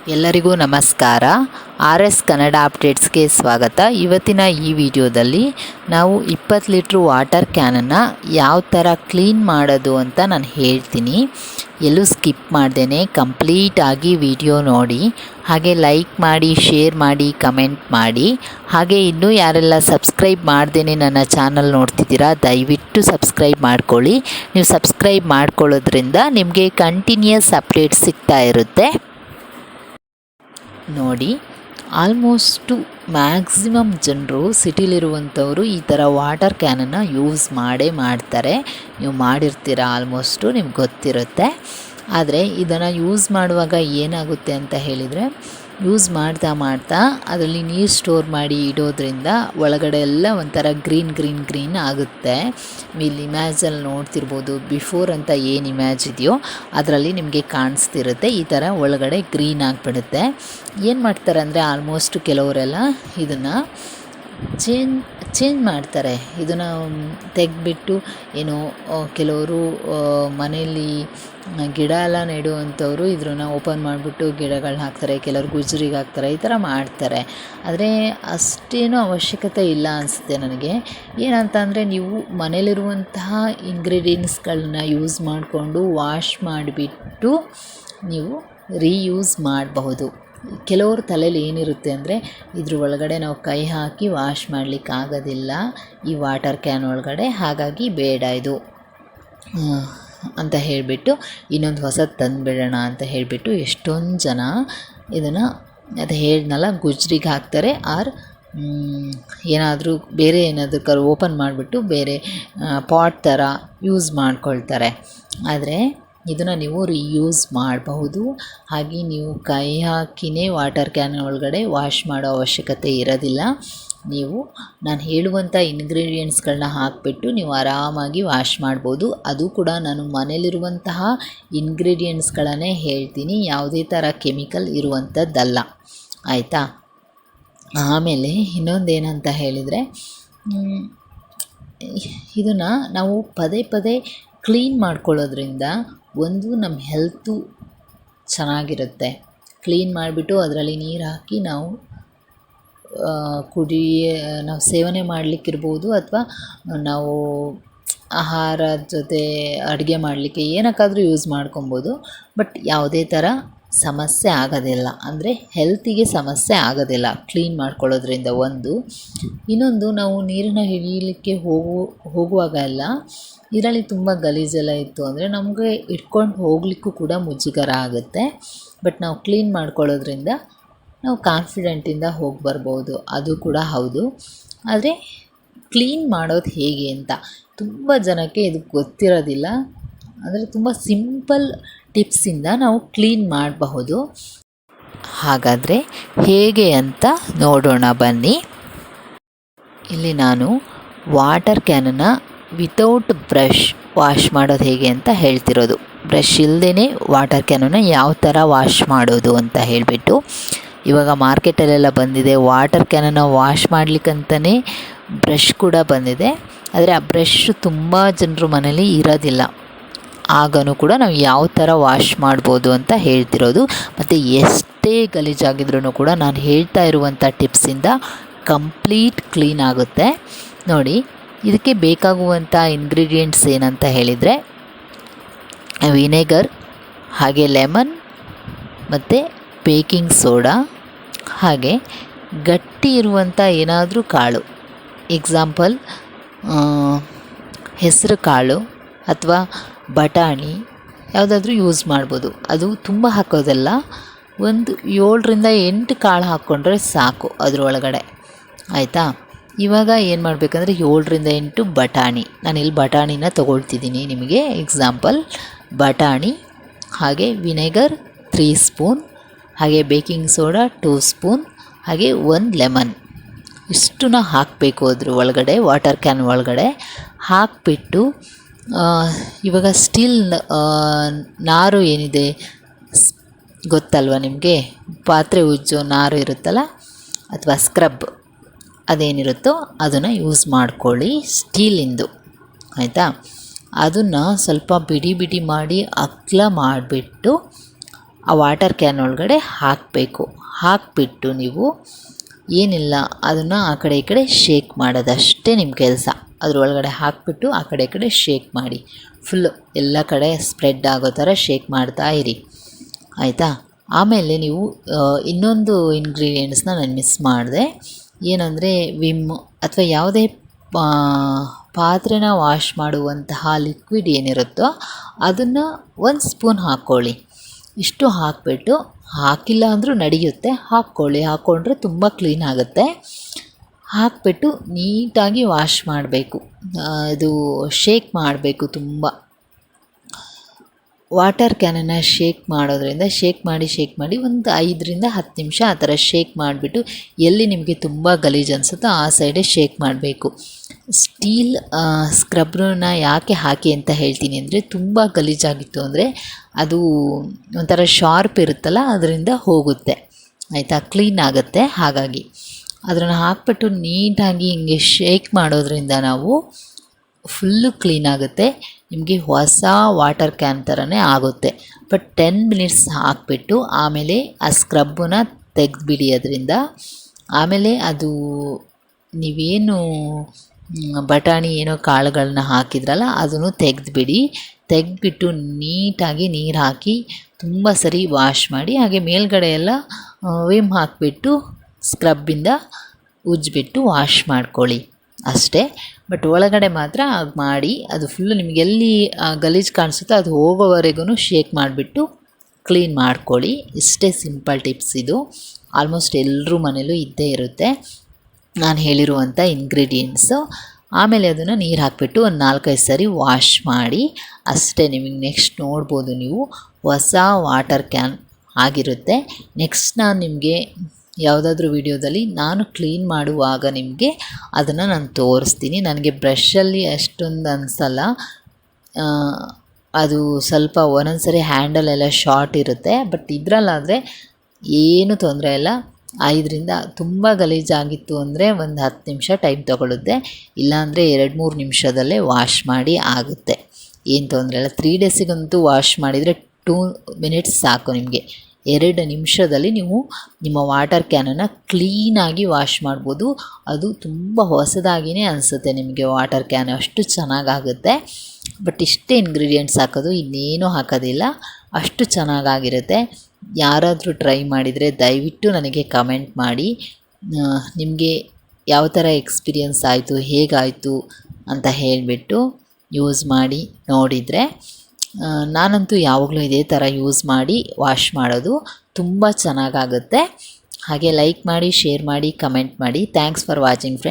ಎಲ್ಲರಿಗೂ ನಮಸ್ಕಾರ. R S Kannada ಅಪ್ಡೇಟ್ಸ್ಗೆ ಸ್ವಾಗತ. ಇವತ್ತಿನ ಈ ವಿಡಿಯೋದಲ್ಲಿ ನಾವು 20 ಲೀಟ್ರ್ ವಾಟರ್ ಕ್ಯಾನನ್ನು ಯಾವ ಥರ ಕ್ಲೀನ್ ಮಾಡೋದು ಅಂತ ನಾನು ಹೇಳ್ತೀನಿ. ಎಲ್ಲೂ ಸ್ಕಿಪ್ ಮಾಡ್ದೇನೆ ಕಂಪ್ಲೀಟಾಗಿ ವಿಡಿಯೋ ನೋಡಿ. ಹಾಗೆ ಲೈಕ್ ಮಾಡಿ, ಶೇರ್ ಮಾಡಿ, ಕಮೆಂಟ್ ಮಾಡಿ. ಹಾಗೆ ಇನ್ನೂ ಯಾರೆಲ್ಲ ಸಬ್ಸ್ಕ್ರೈಬ್ ಮಾಡ್ದೇನೆ ನನ್ನ ಚಾನಲ್ ನೋಡ್ತಿದ್ದೀರಾ, ದಯವಿಟ್ಟು ಸಬ್ಸ್ಕ್ರೈಬ್ ಮಾಡ್ಕೊಳ್ಳಿ. ನೀವು ಸಬ್ಸ್ಕ್ರೈಬ್ ಮಾಡ್ಕೊಳ್ಳೋದ್ರಿಂದ ನಿಮಗೆ ಕಂಟಿನ್ಯೂಯಸ್ ಅಪ್ಡೇಟ್ಸ್ ಸಿಗ್ತಾ ಇರುತ್ತೆ. ನೋಡಿ, ಆಲ್ಮೋಸ್ಟು ಮ್ಯಾಕ್ಸಿಮಮ್ ಜನರು ಸಿಟಿಲಿರುವಂಥವರು ಈ ಥರ ವಾಟರ್ ಕ್ಯಾನನ್ನು ಯೂಸ್ ಮಾಡ್ತಾರೆ. ನೀವು ಮಾಡಿರ್ತೀರ, ಆಲ್ಮೋಸ್ಟು ನಿಮ್ಗೆ ಗೊತ್ತಿರುತ್ತೆ. ಆದರೆ ಇದನ್ನು ಯೂಸ್ ಮಾಡುವಾಗ ಏನಾಗುತ್ತೆ ಅಂತ ಹೇಳಿದರೆ, ಯೂಸ್ ಮಾಡ್ತಾ ಅದರಲ್ಲಿ ನೀರು ಸ್ಟೋರ್ ಮಾಡಿ ಇಡೋದ್ರಿಂದ ಒಳಗಡೆ ಎಲ್ಲ ಒಂಥರ ಗ್ರೀನ್ ಆಗುತ್ತೆ. ಇಲ್ಲಿ ಇಮ್ಯಾಜಲ್ಲಿ ನೋಡ್ತಿರ್ಬೋದು, ಬಿಫೋರ್ ಅಂತ ಏನು ಇಮ್ಯಾಜ್ ಇದೆಯೋ ಅದರಲ್ಲಿ ನಿಮಗೆ ಕಾಣಿಸ್ತಿರುತ್ತೆ. ಈ ಥರ ಒಳಗಡೆ ಗ್ರೀನ್ ಆಗಿಬಿಡುತ್ತೆ. ಏನು ಮಾಡ್ತಾರೆ ಅಂದರೆ, ಆಲ್ಮೋಸ್ಟ್ ಕೆಲವರೆಲ್ಲ ಇದನ್ನು ಚೇಂಜ್ ಮಾಡ್ತಾರೆ. ಇದನ್ನು ತೆಗೆದ್ಬಿಟ್ಟು ಏನೋ ಕೆಲವರು ಮನೆಯಲ್ಲಿ ಗಿಡ ಎಲ್ಲ ನೆಡುವಂಥವ್ರು ಇದನ್ನು ಓಪನ್ ಮಾಡಿಬಿಟ್ಟು ಗಿಡಗಳನ್ನ ಹಾಕ್ತಾರೆ, ಕೆಲವರು ಗುಜರಿಗೆ ಹಾಕ್ತಾರೆ, ಈ ಥರ ಮಾಡ್ತಾರೆ. ಆದರೆ ಅಷ್ಟೇನೂ ಅವಶ್ಯಕತೆ ಇಲ್ಲ ಅನಿಸುತ್ತೆ ನನಗೆ. ಏನಂತ ಅಂದರೆ, ನೀವು ಮನೇಲಿರುವಂತಹ ಇಂಗ್ರೀಡಿಯೆಂಟ್ಸ್ಗಳನ್ನ ಯೂಸ್ ಮಾಡಿಕೊಂಡು ವಾಶ್ ಮಾಡಿಬಿಟ್ಟು ನೀವು ರೀಯೂಸ್ ಮಾಡಬಹುದು. ಕೆಲವ್ರ ತಲೆಯಲ್ಲಿ ಏನಿರುತ್ತೆ ಅಂದರೆ, ಇದ್ರ ಒಳಗಡೆ ನಾವು ಕೈ ಹಾಕಿ ವಾಶ್ ಮಾಡಲಿಕ್ಕಾಗೋದಿಲ್ಲ ಈ ವಾಟರ್ ಕ್ಯಾನ್ ಒಳಗಡೆ, ಹಾಗಾಗಿ ಬೇಡ ಇದು ಅಂತ ಹೇಳಿಬಿಟ್ಟು ಇನ್ನೊಂದು ಹೊಸದು ತಂದುಬಿಡೋಣ ಅಂತ ಹೇಳಿಬಿಟ್ಟು ಎಷ್ಟೊಂದು ಜನ ಇದನ್ನು ಅದು ಹೇಳಿದ್ನಲ್ಲ ಗುಜ್ರಿಗೆ ಹಾಕ್ತಾರೆ. ಏನಾದರೂ ಬೇರೆ ಏನಾದರೂ ಓಪನ್ ಮಾಡಿಬಿಟ್ಟು ಬೇರೆ ಪಾಟ್ ಥರ ಯೂಸ್ ಮಾಡ್ಕೊಳ್ತಾರೆ. ಆದರೆ ಇದನ್ನು ನೀವು ರೀಯೂಸ್ ಮಾಡಬಹುದು. ಹಾಗೆ ನೀವು ಕೈ ಹಾಕಿನೇ ವಾಟರ್ ಕ್ಯಾನ್ ಒಳಗಡೆ ವಾಶ್ ಮಾಡೋ ಅವಶ್ಯಕತೆ ಇರೋದಿಲ್ಲ. ನೀವು ನಾನು ಹೇಳುವಂಥ ಇಂಗ್ರೀಡಿಯೆಂಟ್ಸ್ಗಳನ್ನ ಹಾಕಿಬಿಟ್ಟು ನೀವು ಆರಾಮಾಗಿ ವಾಶ್ ಮಾಡ್ಬೋದು. ಅದು ಕೂಡ ನಾನು ಮನೇಲಿರುವಂತಹ ಇಂಗ್ರೀಡಿಯೆಂಟ್ಸ್ಗಳನ್ನೇ ಹೇಳ್ತೀನಿ, ಯಾವುದೇ ಥರ ಕೆಮಿಕಲ್ ಇರುವಂಥದ್ದಲ್ಲ, ಆಯಿತಾ. ಆಮೇಲೆ ಇನ್ನೊಂದೇನಂತ ಹೇಳಿದರೆ, ಇದನ್ನು ನಾವು ಪದೇ ಕ್ಲೀನ್ ಮಾಡ್ಕೊಳ್ಳೋದ್ರಿಂದ ಒಂದು ನಮ್ಮ ಹೆಲ್ತು ಚೆನ್ನಾಗಿರುತ್ತೆ. ಕ್ಲೀನ್ ಮಾಡಿಬಿಟ್ಟು ಅದರಲ್ಲಿ ನೀರು ಹಾಕಿ ನಾವು ನಾವು ಸೇವನೆ ಮಾಡಲಿಕ್ಕಿರ್ಬೋದು, ಅಥವಾ ನಾವು ಆಹಾರದ ಜೊತೆ ಅಡುಗೆ ಮಾಡಲಿಕ್ಕೆ ಏನಕ್ಕಾದರೂ ಯೂಸ್ ಮಾಡ್ಕೊಬೋದು. ಬಟ್ ಯಾವುದೇ ಥರ ಸಮಸ್ಯೆ ಆಗೋದಿಲ್ಲ, ಅಂದರೆ ಹೆಲ್ತಿಗೆ ಸಮಸ್ಯೆ ಆಗೋದಿಲ್ಲ ಕ್ಲೀನ್ ಮಾಡ್ಕೊಳ್ಳೋದ್ರಿಂದ. ಇನ್ನೊಂದು, ನಾವು ನೀರನ್ನು ಹಿಡಿಯಲಿಕ್ಕೆ ಹೋಗುವಾಗ ಎಲ್ಲ ಇದರಲ್ಲಿ ತುಂಬ ಗಲೀಜೆಲ್ಲ ಇತ್ತು ಅಂದರೆ ನಮಗೆ ಇಟ್ಕೊಂಡು ಹೋಗಲಿಕ್ಕೂ ಕೂಡ ಮುಜುಗರ ಆಗುತ್ತೆ. ಬಟ್ ನಾವು ಕ್ಲೀನ್ ಮಾಡ್ಕೊಳ್ಳೋದ್ರಿಂದ ನಾವು ಕಾನ್ಫಿಡೆಂಟಿಂದ ಹೋಗಿ ಬರ್ಬೋದು, ಅದು ಕೂಡ ಹೌದು. ಆದರೆ ಕ್ಲೀನ್ ಮಾಡೋದು ಹೇಗೆ ಅಂತ ತುಂಬ ಜನಕ್ಕೆ ಇದು ಗೊತ್ತಿರೋದಿಲ್ಲ. ಅಂದರೆ ತುಂಬ ಸಿಂಪಲ್ ಟಿಪ್ಸಿಂದ ನಾವು ಕ್ಲೀನ್ ಮಾಡಬಹುದು. ಹಾಗಾದರೆ ಹೇಗೆ ಅಂತ ನೋಡೋಣ ಬನ್ನಿ. ಇಲ್ಲಿ ನಾನು ವಾಟರ್ ಕ್ಯಾನನ್ನು ವಿತೌಟ್ ಬ್ರಷ್ ವಾಶ್ ಮಾಡೋದು ಹೇಗೆ ಅಂತ ಹೇಳ್ತಿರೋದು. ಬ್ರಷ್ ಇಲ್ಲದೇ ವಾಟರ್ ಕ್ಯಾನನ್ನು ಯಾವ ಥರ ವಾಶ್ ಮಾಡೋದು ಅಂತ ಹೇಳಿಬಿಟ್ಟು. ಇವಾಗ ಮಾರ್ಕೆಟಲ್ಲೆಲ್ಲ ಬಂದಿದೆ ವಾಟರ್ ಕ್ಯಾನನ್ನು ವಾಶ್ ಮಾಡಲಿಕ್ಕಂತಲೇ ಬ್ರಷ್ ಕೂಡ ಬಂದಿದೆ. ಆದರೆ ಆ ಬ್ರಷ್ ತುಂಬ ಜನರು ಮನೇಲಿ ಇರೋದಿಲ್ಲ. ಆಗನೂ ಕೂಡ ನಾವು ಯಾವ ಥರ ವಾಶ್ ಮಾಡ್ಬೋದು ಅಂತ ಹೇಳ್ತಿರೋದು. ಮತ್ತು ಎಷ್ಟೇ ಗಲೀಜಾಗಿದ್ರೂ ಕೂಡ ನಾನು ಹೇಳ್ತಾ ಇರುವಂಥ ಟಿಪ್ಸಿಂದ ಕಂಪ್ಲೀಟ್ ಕ್ಲೀನ್ ಆಗುತ್ತೆ. ನೋಡಿ, ಇದಕ್ಕೆ ಬೇಕಾಗುವಂಥ ಇಂಗ್ರೀಡಿಯೆಂಟ್ಸ್ ಏನಂತ ಹೇಳಿದರೆ, ವಿನೆಗರ್, ಹಾಗೆ ಲೆಮನ್, ಮತ್ತು ಬೇಕಿಂಗ್ ಸೋಡಾ, ಹಾಗೆ ಗಟ್ಟಿ ಇರುವಂಥ ಏನಾದರೂ ಕಾಳು, ಎಕ್ಸಾಂಪಲ್ ಹೆಸರು ಕಾಳು ಅಥವಾ ಬಟಾಣಿ ಯಾವುದಾದ್ರೂ ಯೂಸ್ ಮಾಡ್ಬೋದು. ಅದು ತುಂಬ ಹಾಕೋದಲ್ಲ, ಒಂದು 7ರಿಂದ 8 ಕಾಳು ಹಾಕ್ಕೊಂಡ್ರೆ ಸಾಕು ಅದರೊಳಗಡೆ, ಆಯಿತಾ. ಇವಾಗ ಏನು ಮಾಡಬೇಕಂದ್ರೆ 7ರಿಂದ 8 ಬಟಾಣಿ, ನಾನಿಲ್ಲಿ ಬಟಾಣಿನ ತೊಗೊಳ್ತಿದ್ದೀನಿ ನಿಮಗೆ ಎಕ್ಸಾಂಪಲ್. ಬಟಾಣಿ, ಹಾಗೆ ವಿನೆಗರ್ 3 ಸ್ಪೂನ್, ಹಾಗೆ ಬೇಕಿಂಗ್ ಸೋಡಾ 2 ಸ್ಪೂನ್, ಹಾಗೆ 1 ಲೆಮನ್. ಇಷ್ಟನ್ನ ಹಾಕಬೇಕು ಅದ್ರ ಒಳಗಡೆ, ವಾಟರ್ ಕ್ಯಾನ್ ಒಳಗಡೆ ಹಾಕಿಬಿಟ್ಟು. ಇವಾಗ ಸ್ಟೀಲ್ ನಾರು ಏನಿದೆ ಗೊತ್ತಲ್ವ ನಿಮಗೆ, ಪಾತ್ರೆ ಉಜ್ಜೋ ನಾರು ಇರುತ್ತಲ್ಲ, ಅಥವಾ ಸ್ಕ್ರಬ್ ಅದೇನಿರುತ್ತೋ ಅದನ್ನು ಯೂಸ್ ಮಾಡ್ಕೊಳ್ಳಿ, ಸ್ಟೀಲಿಂದು, ಆಯಿತಾ. ಅದನ್ನು ಸ್ವಲ್ಪ ಬಿಡಿ ಮಾಡಿ ಅಗಲ ಮಾಡಿಬಿಟ್ಟು ಆ ವಾಟರ್ ಕ್ಯಾನ್ ಒಳಗಡೆ ಹಾಕಬೇಕು. ಹಾಕಿಬಿಟ್ಟು ನೀವು ಏನಿಲ್ಲ ಅದನ್ನು ಆ ಕಡೆ ಈ ಕಡೆ ಶೇಕ್ ಮಾಡೋದಷ್ಟೇ ನಿಮ್ಮ ಕೆಲಸ. ಅದರೊಳಗಡೆ ಹಾಕಿಬಿಟ್ಟು ಆ ಕಡೆ ಈ ಕಡೆ ಶೇಕ್ ಮಾಡಿ, ಫುಲ್ಲು ಎಲ್ಲ ಕಡೆ ಸ್ಪ್ರೆಡ್ ಆಗೋ ಥರ ಶೇಕ್ ಮಾಡ್ತಾ ಇರಿ, ಆಯಿತಾ. ಆಮೇಲೆ ನೀವು ಇನ್ನೊಂದು ಇಂಗ್ರೀಡಿಯೆಂಟ್ಸ್ನ ನಾನು ಮಿಸ್ ಮಾಡಿದೆ. ಏನಂದರೆ ವಿಮ್ ಅಥವಾ ಯಾವುದೇ ಪಾತ್ರೆನ ವಾಶ್ ಮಾಡುವಂತಹ ಲಿಕ್ವಿಡ್ ಏನಿರುತ್ತೋ ಅದನ್ನು 1 ಸ್ಪೂನ್ ಹಾಕ್ಕೊಳ್ಳಿ. ಇಷ್ಟು ಹಾಕಿಬಿಟ್ಟು, ಹಾಕಿಲ್ಲ ಅಂದರೂ ನಡೆಯುತ್ತೆ, ಹಾಕ್ಕೊಂಡ್ರೆ ತುಂಬ ಕ್ಲೀನ್ ಆಗುತ್ತೆ. ಹಾಕಿಬಿಟ್ಟು ನೀಟಾಗಿ ವಾಶ್ ಮಾಡಬೇಕು. ಇದು ಶೇಕ್ ಮಾಡಬೇಕು ತುಂಬ. ವಾಟರ್ ಕ್ಯಾನನ್ನು ಶೇಕ್ ಮಾಡೋದ್ರಿಂದ ಶೇಕ್ ಮಾಡಿ ಒಂದು 5ರಿಂದ 10 ನಿಮಿಷ ಆ ಥರ ಶೇಕ್ ಮಾಡಿಬಿಟ್ಟು, ಎಲ್ಲಿ ನಿಮಗೆ ತುಂಬ ಗಲೀಜು ಅನಿಸುತ್ತೋ ಆ ಸೈಡೇ ಶೇಕ್ ಮಾಡಬೇಕು. ಸ್ಟೀಲ್ ಸ್ಕ್ರಬ್ರನ್ನ ಯಾಕೆ ಹಾಕಿ ಅಂತ ಹೇಳ್ತೀನಿ ಅಂದರೆ, ತುಂಬ ಗಲೀಜಾಗಿತ್ತು ಅಂದರೆ ಅದು ಒಂಥರ ಶಾರ್ಪ್ ಇರುತ್ತಲ್ಲ, ಅದರಿಂದ ಹೋಗುತ್ತೆ, ಆಯಿತಾ, ಕ್ಲೀನ್ ಆಗುತ್ತೆ. ಹಾಗಾಗಿ ಅದನ್ನು ಹಾಕ್ಬಿಟ್ಟು ನೀಟಾಗಿ ಹಿಂಗೆ ಶೇಕ್ ಮಾಡೋದ್ರಿಂದ ನಾವು ಫುಲ್ಲು ಕ್ಲೀನ್ ಆಗುತ್ತೆ. ನಿಮಗೆ ಹೊಸ ವಾಟರ್ ಕ್ಯಾನ್ ಥರನೇ ಆಗುತ್ತೆ. ಬಟ್ 10 ಮಿನಿಟ್ಸ್ ಹಾಕಿಬಿಟ್ಟು ಆಮೇಲೆ ಆ ಸ್ಕ್ರಬ್ಬನ್ನ ತೆಗೆದುಬಿಡಿ ಅದರಿಂದ. ಆಮೇಲೆ ಅದು ನೀವೇನು ಬಟಾಣಿ ಏನೋ ಕಾಳುಗಳನ್ನ ಹಾಕಿದ್ರಲ್ಲ ಅದನ್ನು ತೆಗೆದುಬಿಟ್ಟು ನೀಟಾಗಿ ನೀರು ಹಾಕಿ ತುಂಬ ಸರಿ ವಾಶ್ ಮಾಡಿ. ಹಾಗೆ ಮೇಲ್ಗಡೆ ಎಲ್ಲ ವಿಮ್ ಹಾಕಿಬಿಟ್ಟು ಸ್ಕ್ರಬ್ಬಿಂದ ಉಜ್ಜಿಬಿಟ್ಟು ವಾಶ್ ಮಾಡ್ಕೊಳ್ಳಿ ಅಷ್ಟೇ. ಬಟ್ ಒಳಗಡೆ ಮಾತ್ರ ಹಾಗೆ ಮಾಡಿ, ಅದು ಫುಲ್ಲು ನಿಮಗೆ ಎಲ್ಲಿ ಗಲೀಜು ಕಾಣಿಸುತ್ತೋ ಅದು ಹೋಗೋವರೆಗೂ ಶೇಕ್ ಮಾಡಿಬಿಟ್ಟು ಕ್ಲೀನ್ ಮಾಡ್ಕೊಳ್ಳಿ. ಇಷ್ಟೇ ಸಿಂಪಲ್ ಟಿಪ್ಸ್ ಇದು. ಆಲ್ಮೋಸ್ಟ್ ಎಲ್ಲರೂ ಮನೇಲೂ ಇದ್ದೇ ಇರುತ್ತೆ ನಾನು ಹೇಳಿರುವಂಥ ಇಂಗ್ರೀಡಿಯೆಂಟ್ಸು. ಆಮೇಲೆ ಅದನ್ನು ನೀರು ಹಾಕಿಬಿಟ್ಟು ಒಂದು 4-5 ಸರಿ ವಾಶ್ ಮಾಡಿ ಅಷ್ಟೇ. ನಿಮಗೆ ನೆಕ್ಸ್ಟ್ ನೋಡ್ಬೋದು ನೀವು ಹೊಸ ವಾಟರ್ ಕ್ಯಾನ್ ಆಗಿರುತ್ತೆ. ನೆಕ್ಸ್ಟ್ ನಾನು ನಿಮಗೆ ಯಾವುದಾದ್ರೂ ವಿಡಿಯೋದಲ್ಲಿ ನಾನು ಕ್ಲೀನ್ ಮಾಡುವಾಗ ನಿಮಗೆ ಅದನ್ನು ನಾನು ತೋರಿಸ್ತೀನಿ. ನನಗೆ ಬ್ರಷಲ್ಲಿ ಅಷ್ಟೊಂದು ಅನಿಸಲ್ಲ, ಅದು ಸ್ವಲ್ಪ ಒಂದೊಂದು ಸರಿ ಹ್ಯಾಂಡಲ್ ಎಲ್ಲ ಶಾರ್ಟ್ ಇರುತ್ತೆ. ಬಟ್ ಇದರಲ್ಲಾದರೆ ಏನೂ ತೊಂದರೆ ಇಲ್ಲ. 5ರಿಂದ ತುಂಬ ಗಲೀಜಾಗಿತ್ತು ಅಂದರೆ ಒಂದು 10 ನಿಮಿಷ ಟೈಮ್ ತೊಗೊಳುತ್ತೆ, ಇಲ್ಲಾಂದರೆ 2-3 ನಿಮಿಷದಲ್ಲೇ ವಾಶ್ ಮಾಡಿ ಆಗುತ್ತೆ, ಏನು ತೊಂದರೆ ಇಲ್ಲ. 3 ಡೇಸಿಗಂತೂ ವಾಶ್ ಮಾಡಿದರೆ 2 ಮಿನಿಟ್ಸ್ ಸಾಕು ನಿಮಗೆ. 2 ನಿಮಿಷದಲ್ಲಿ ನೀವು ನಿಮ್ಮ ವಾಟರ್ ಕ್ಯಾನನ್ನು ಕ್ಲೀನಾಗಿ ವಾಶ್ ಮಾಡ್ಬೋದು. ಅದು ತುಂಬ ಹೊಸದಾಗಿಯೇ ಅನಿಸುತ್ತೆ ನಿಮಗೆ ವಾಟರ್ ಕ್ಯಾನ್, ಅಷ್ಟು ಚೆನ್ನಾಗಾಗುತ್ತೆ. ಬಟ್ ಇಷ್ಟೇ ಇಂಗ್ರೀಡಿಯೆಂಟ್ಸ್ ಹಾಕೋದು, ಇನ್ನೇನೂ ಹಾಕೋದಿಲ್ಲ, ಅಷ್ಟು ಚೆನ್ನಾಗಾಗಿರುತ್ತೆ. ಯಾರಾದರೂ ಟ್ರೈ ಮಾಡಿದರೆ ದಯವಿಟ್ಟು ನನಗೆ ಕಮೆಂಟ್ ಮಾಡಿ, ನಿಮಗೆ ಯಾವ ಥರ ಎಕ್ಸ್ಪೀರಿಯನ್ಸ್ ಆಯಿತು, ಹೇಗಾಯಿತು ಅಂತ ಹೇಳಿಬಿಟ್ಟು ಯೂಸ್ ಮಾಡಿ ನೋಡಿದರೆ. ನಾನಂತೂ ಯಾವಾಗಲೂ ಇದೇ ಥರ ಯೂಸ್ ಮಾಡಿ ವಾಶ್ ಮಾಡೋದು, ತುಂಬ ಚೆನ್ನಾಗಾಗುತ್ತೆ. ಹಾಗೆ ಲೈಕ್ ಮಾಡಿ, ಶೇರ್ ಮಾಡಿ, ಕಮೆಂಟ್ ಮಾಡಿ. Thanks for watching friends.